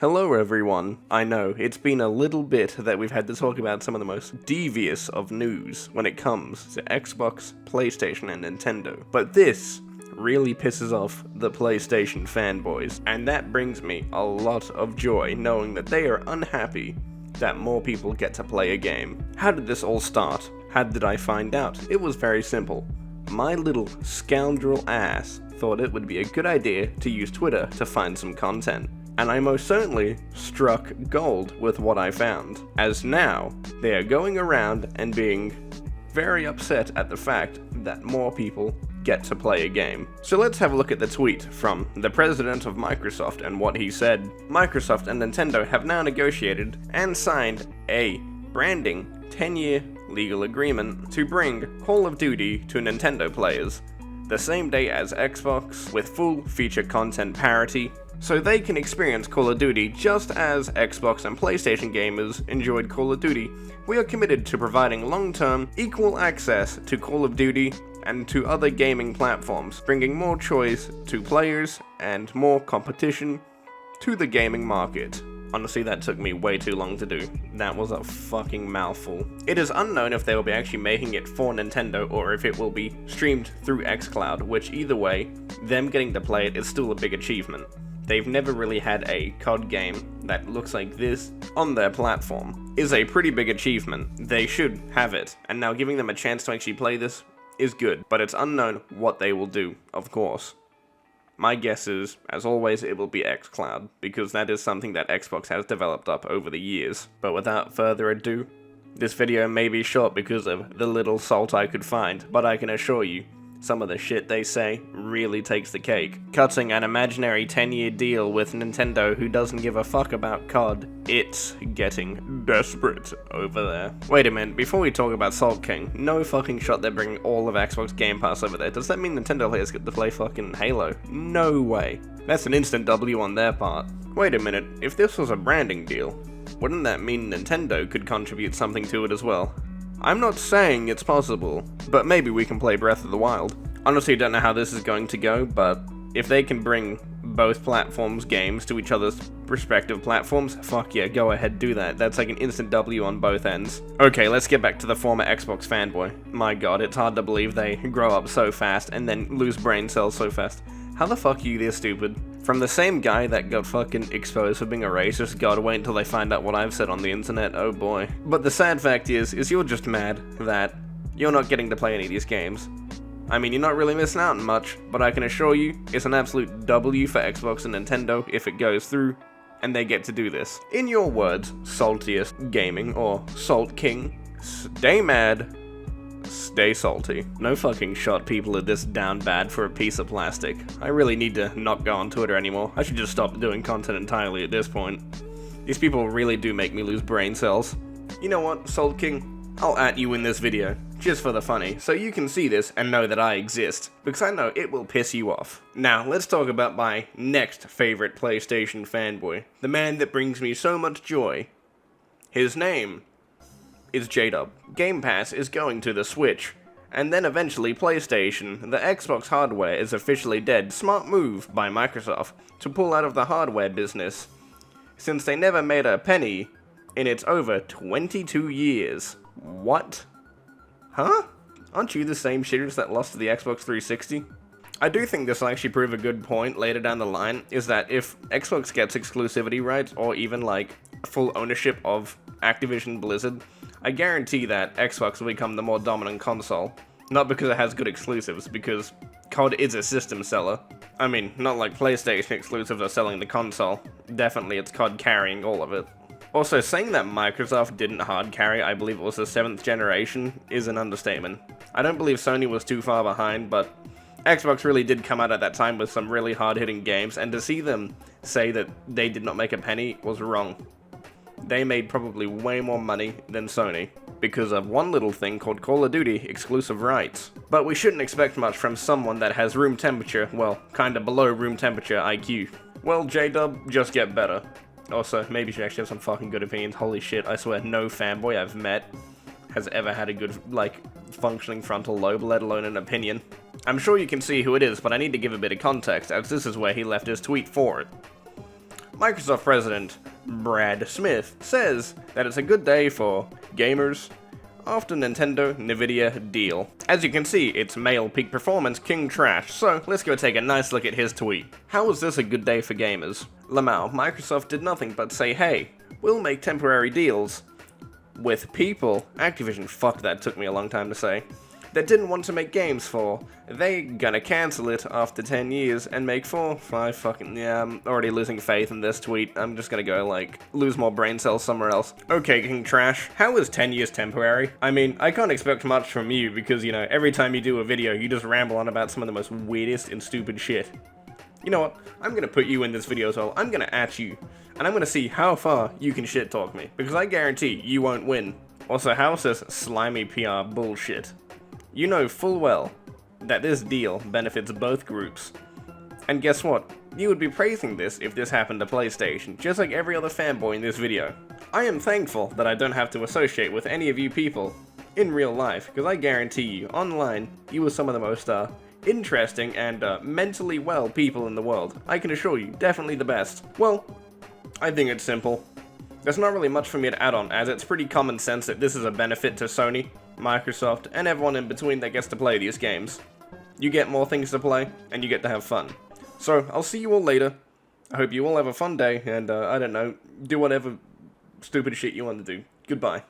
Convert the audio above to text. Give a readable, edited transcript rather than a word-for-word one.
Hello everyone. I know, it's been a little bit that we've had to talk about some of the most devious of news when it comes to Xbox, PlayStation, and Nintendo. But this really pisses off the PlayStation fanboys, and that brings me a lot of joy knowing that they are unhappy that more people get to play a game. How did this all start? How did I find out? It was very simple. My little scoundrel ass thought it would be a good idea to use Twitter to find some content. And I most certainly struck gold with what I found, as now they are going around and being very upset at the fact that more people get to play a game. So let's have a look at the tweet from the president of Microsoft and what he said. Microsoft and Nintendo have now negotiated and signed a branding 10-year legal agreement to bring Call of Duty to Nintendo players the same day as Xbox, with full feature content parity, so they can experience Call of Duty just as Xbox and PlayStation gamers enjoyed Call of Duty. We are committed to providing long-term, equal access to Call of Duty and to other gaming platforms, bringing more choice to players and more competition to the gaming market. Honestly, that took me way too long to do. That was a fucking mouthful. It is unknown if they will be actually making it for Nintendo or if it will be streamed through xCloud, which either way, them getting to play it is still a big achievement. They've never really had a COD game that looks like this on their platform. Is a pretty big achievement. They should have it, and now giving them a chance to actually play this is good, but it's unknown what they will do, of course. My guess is, as always, it will be xCloud, because that is something that Xbox has developed up over the years. But without further ado, this video may be short because of the little salt I could find, but I can assure you, some of the shit they say really takes the cake. Cutting an imaginary 10-year deal with Nintendo who doesn't give a fuck about COD. It's getting desperate over there. Wait a minute, before we talk about Salt King, no fucking shot they're bringing all of Xbox Game Pass over there. Does that mean Nintendo players get to play fucking Halo? No way. That's an instant W on their part. Wait a minute, if this was a branding deal, wouldn't that mean Nintendo could contribute something to it as well? I'm not saying it's possible, but maybe we can play Breath of the Wild. Honestly, don't know how this is going to go, but if they can bring both platforms' games to each other's respective platforms, fuck yeah, go ahead, do that. That's like an instant W on both ends. Okay, let's get back to the former Xbox fanboy. My god, it's hard to believe they grow up so fast and then lose brain cells so fast. How the fuck are you this stupid? From the same guy that got fucking exposed for being a racist, gotta wait until they find out what I've said on the internet, oh boy. But the sad fact is you're just mad that you're not getting to play any of these games. I mean, you're not really missing out on much, but I can assure you, it's an absolute W for Xbox and Nintendo if it goes through, and they get to do this. In your words, Saltiest Gaming, or Salt King, stay mad, stay salty. No fucking shot people are this down bad for a piece of plastic. I really need to not go on Twitter anymore. I should just stop doing content entirely at this point. These people really do make me lose brain cells. You know what, Salt King? I'll at you in this video, just for the funny, so you can see this and know that I exist, because I know it will piss you off. Now, let's talk about my next favorite PlayStation fanboy, the man that brings me so much joy. His name is JDub. Game Pass is going to the Switch, and then eventually PlayStation. The Xbox hardware is officially dead. Smart move by Microsoft to pull out of the hardware business, since they never made a penny in its over 22 years. What? Huh? Aren't you the same shitters that lost to the Xbox 360? I do think this will actually prove a good point later down the line, is that if Xbox gets exclusivity rights, or even like full ownership of Activision Blizzard, I guarantee that Xbox will become the more dominant console. Not because it has good exclusives, because COD is a system seller. I mean, not like PlayStation exclusives are selling the console. Definitely it's COD carrying all of it. Also, saying that Microsoft didn't hard carry, I believe it was the 7th generation, is an understatement. I don't believe Sony was too far behind, but Xbox really did come out at that time with some really hard-hitting games, and to see them say that they did not make a penny was wrong. They made probably way more money than Sony, because of one little thing called Call of Duty exclusive rights. But we shouldn't expect much from someone that has room temperature, well, kinda below room temperature IQ. Well, JDub, just get better. Also, maybe you should actually have some fucking good opinions. Holy shit, I swear no fanboy I've met has ever had a good, like, functioning frontal lobe, let alone an opinion. I'm sure you can see who it is, but I need to give a bit of context, as this is where he left his tweet for it. Microsoft President Brad Smith says that it's a good day for gamers after Nintendo Nvidia deal. As you can see, it's male peak performance king trash, so let's go take a nice look at his tweet. How was this a good day for gamers? Lamau, Microsoft did nothing but say, hey, we'll make temporary deals with people, Activision, fuck that took me a long time to say, that didn't want to make games for. They gonna cancel it after 10 years and make 4, 5 fucking, yeah, I'm already losing faith in this tweet. I'm just gonna go, like, lose more brain cells somewhere else. Okay, King Trash, how is 10 years temporary? I mean, I can't expect much from you because, you know, every time you do a video, you just ramble on about some of the most weirdest and stupid shit. You know what? I'm gonna put you in this video as well. I'm gonna at you, and I'm gonna see how far you can shit talk me, because I guarantee you won't win. Also, how's this slimy PR bullshit? You know full well that this deal benefits both groups. And guess what? You would be praising this if this happened to PlayStation, just like every other fanboy in this video. I am thankful that I don't have to associate with any of you people in real life, because I guarantee you, online, you are some of the most, interesting and, mentally well people in the world. I can assure you, definitely the best. Well, I think it's simple. There's not really much for me to add on, as it's pretty common sense that this is a benefit to Sony, Microsoft, and everyone in between that gets to play these games. You get more things to play, and you get to have fun. So, I'll see you all later. I hope you all have a fun day, and, I don't know, do whatever stupid shit you want to do. Goodbye.